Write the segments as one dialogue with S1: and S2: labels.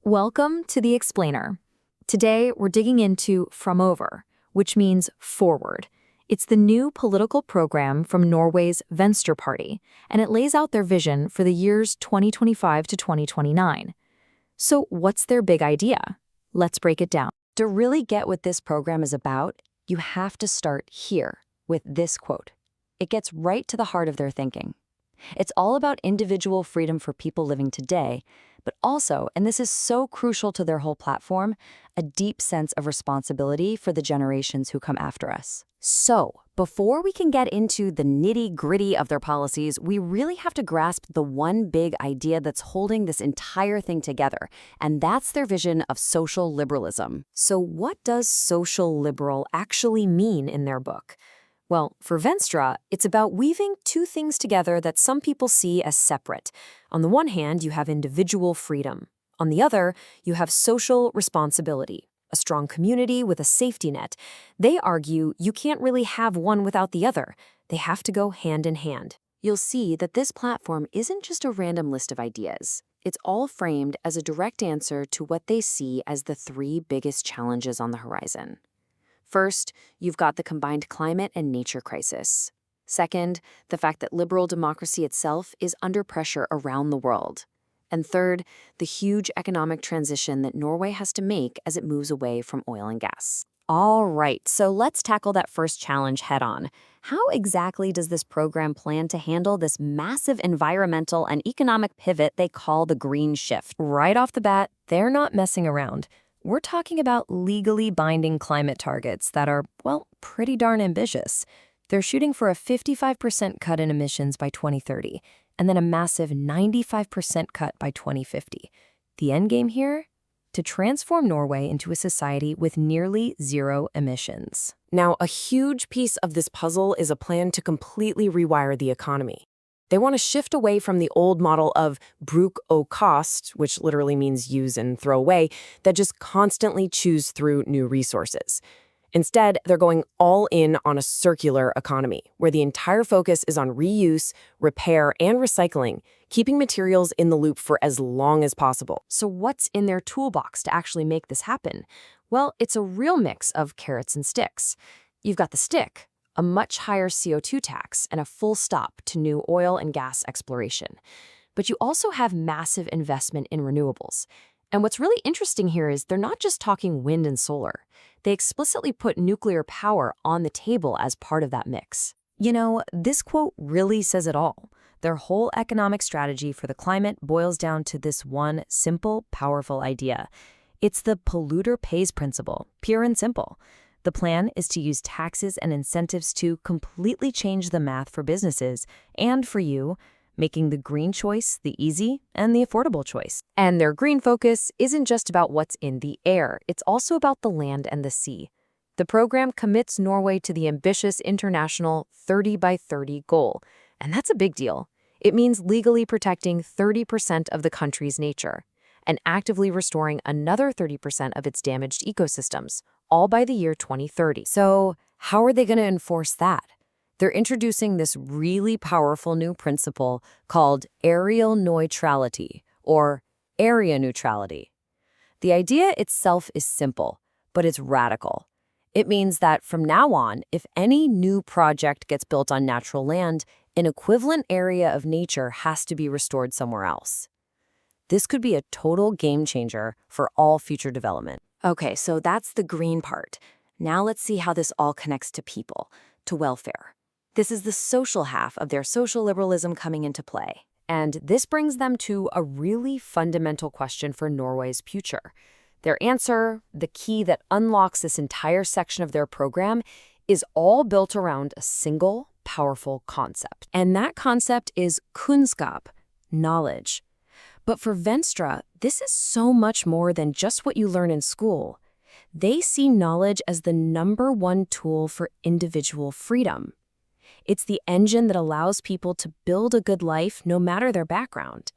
S1: Welcome to The Explainer. Today, we're digging into Framover, which means forward. It's the new political program from Norway's Venstre party, and it lays out their vision for the years 2025 to 2029. So what's their big idea? Let's break it down.
S2: To really get what this program is about, you have to start here with this quote. It gets right to the heart of their thinking. It's all about individual freedom for people living today, but also, and this is so crucial to their whole platform, a deep sense of responsibility for the generations who come after us. So, before we can get into the nitty-gritty of their policies, we really have to grasp the one big idea that's holding this entire thing together, and that's their vision of social liberalism. So what does social liberal actually mean in their book? Well, for Venstre, it's about weaving two things together that some people see as separate. On the one hand, you have individual freedom. On the other, you have social responsibility, a strong community with a safety net. They argue you can't really have one without the other. They have to go hand in hand. You'll see that this platform isn't just a random list of ideas. It's all framed as a direct answer to what they see as the three biggest challenges on the horizon. First, you've got the combined climate and nature crisis. Second, the fact that liberal democracy itself is under pressure around the world. And third, the huge economic transition that Norway has to make as it moves away from oil and gas. All right, so let's tackle that first challenge head on. How exactly does this program plan to handle this massive environmental and economic pivot they call the green shift?
S1: Right off the bat, they're not messing around. We're talking about legally binding climate targets that are, well, pretty darn ambitious. They're shooting for a 55% cut in emissions by 2030, and then a massive 95% cut by 2050. The endgame here? To transform Norway into a society with nearly zero emissions.
S3: Now, a huge piece of this puzzle is a plan to completely rewire the economy. They want to shift away from the old model of bruk og kast, which literally means use and throw away, that just constantly chews through new resources. Instead, they're going all in on a circular economy, where the entire focus is on reuse, repair, and recycling, keeping materials in the loop for as long as possible.
S2: So what's in their toolbox to actually make this happen? Well, it's a real mix of carrots and sticks. You've got the stick, a much higher CO2 tax, and a full stop to new oil and gas exploration. But you also have massive investment in renewables. And what's really interesting here is they're not just talking wind and solar. They explicitly put nuclear power on the table as part of that mix.
S1: You know, this quote really says it all. Their whole economic strategy for the climate boils down to this one simple, powerful idea. It's the polluter pays principle, pure and simple. The plan is to use taxes and incentives to completely change the math for businesses and for you, making the green choice the easy and the affordable choice.
S2: And their green focus isn't just about what's in the air, it's also about the land and the sea. The program commits Norway to the ambitious international 30 by 30 goal, and that's a big deal. It means legally protecting 30% of the country's nature and actively restoring another 30% of its damaged ecosystems, all by the year 2030.
S1: So how are they going to enforce that? They're introducing this really powerful new principle called areal neutrality, or area neutrality. The idea itself is simple, but it's radical. It means that from now on, if any new project gets built on natural land, an equivalent area of nature has to be restored somewhere else. This could be a total game changer for all future development.
S2: Okay, so that's the green part. Now let's see how this all connects to people, to welfare. This is the social half of their social liberalism coming into play. And this brings them to a really fundamental question for Norway's future. Their answer, the key that unlocks this entire section of their program, is all built around a single, powerful concept. And that concept is kunnskap, knowledge. But for Venstre, this is so much more than just what you learn in school. They see knowledge as the #1 tool for individual freedom. It's the engine that allows people to build a good life no matter their background.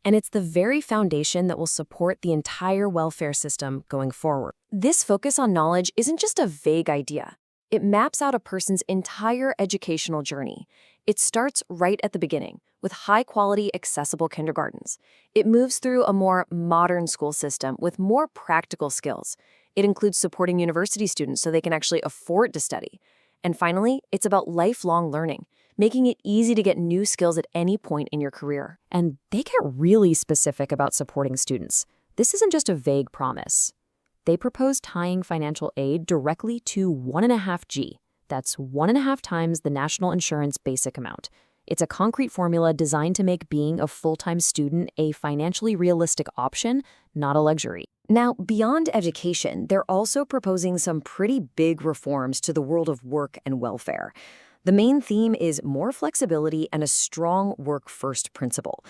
S2: And it's the very foundation that will support the entire welfare system going forward. This focus on knowledge isn't just a vague idea. It maps out a person's entire educational journey,
S1: It starts right at the beginning, with high-quality, accessible kindergartens. It moves through a more modern school system with more practical skills. It includes supporting university students so they can actually afford to study. And finally, it's about lifelong learning, making it easy to get new skills at any point in your career.
S2: And they get really specific about supporting students. This isn't just a vague promise. They propose tying financial aid directly to 1.5G. That's 1.5 times the national insurance basic amount. It's a concrete formula designed to make being a full-time student a financially realistic option, not a luxury.
S1: Now, beyond education, they're also proposing some pretty big reforms to the world of work and welfare. The main theme is more flexibility and a strong work-first principle.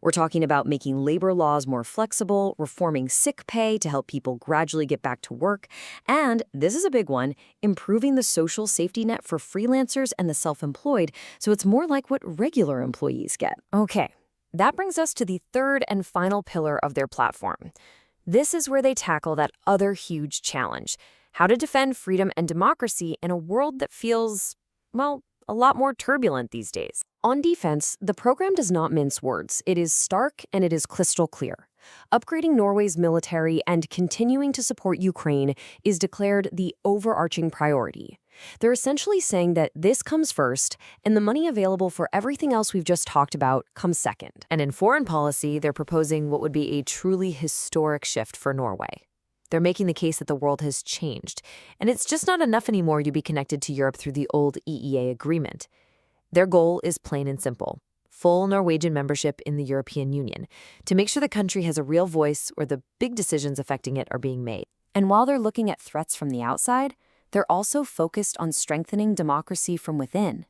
S1: We're talking about making labor laws more flexible, reforming sick pay to help people gradually get back to work, and, this is a big one, improving the social safety net for freelancers and the self-employed so it's more like what regular employees get. Okay, that brings us to the third and final pillar of their platform. This is where they tackle that other huge challenge: how to defend freedom and democracy in a world that feels, well, a lot more turbulent these days. On defense, the program does not mince words. It is stark and it is crystal clear. Upgrading Norway's military and continuing to support Ukraine is declared the overarching priority. They're essentially saying that this comes first, and the money available for everything else we've just talked about comes second. And in foreign policy, they're proposing what would be a truly historic shift for Norway. They're making the case that the world has changed, and it's just not enough anymore to be connected to Europe through the old EEA agreement. Their goal is plain and simple: full Norwegian membership in the European Union, to make sure the country has a real voice where the big decisions affecting it are being made. And while they're looking at threats from the outside, they're also focused on strengthening democracy from within.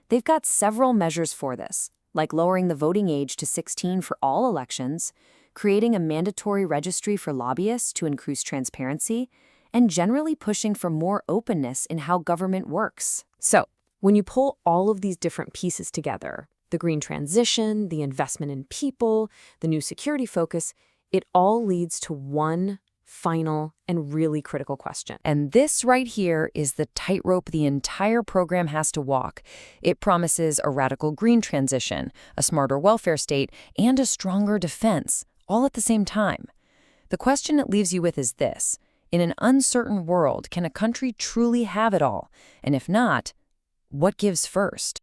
S1: They've got several measures for this, like lowering the voting age to 16 for all elections, creating a mandatory registry for lobbyists to increase transparency, and generally pushing for more openness in how government works. So, when you pull all of these different pieces together, the green transition, the investment in people, the new security focus, it all leads to one final and really critical question. And this right here is the tightrope the entire program has to walk. It promises a radical green transition, a smarter welfare state, and a stronger defense, all at the same time. The question it leaves you with is this: in an uncertain world, can a country truly have it all? And if not, what gives first?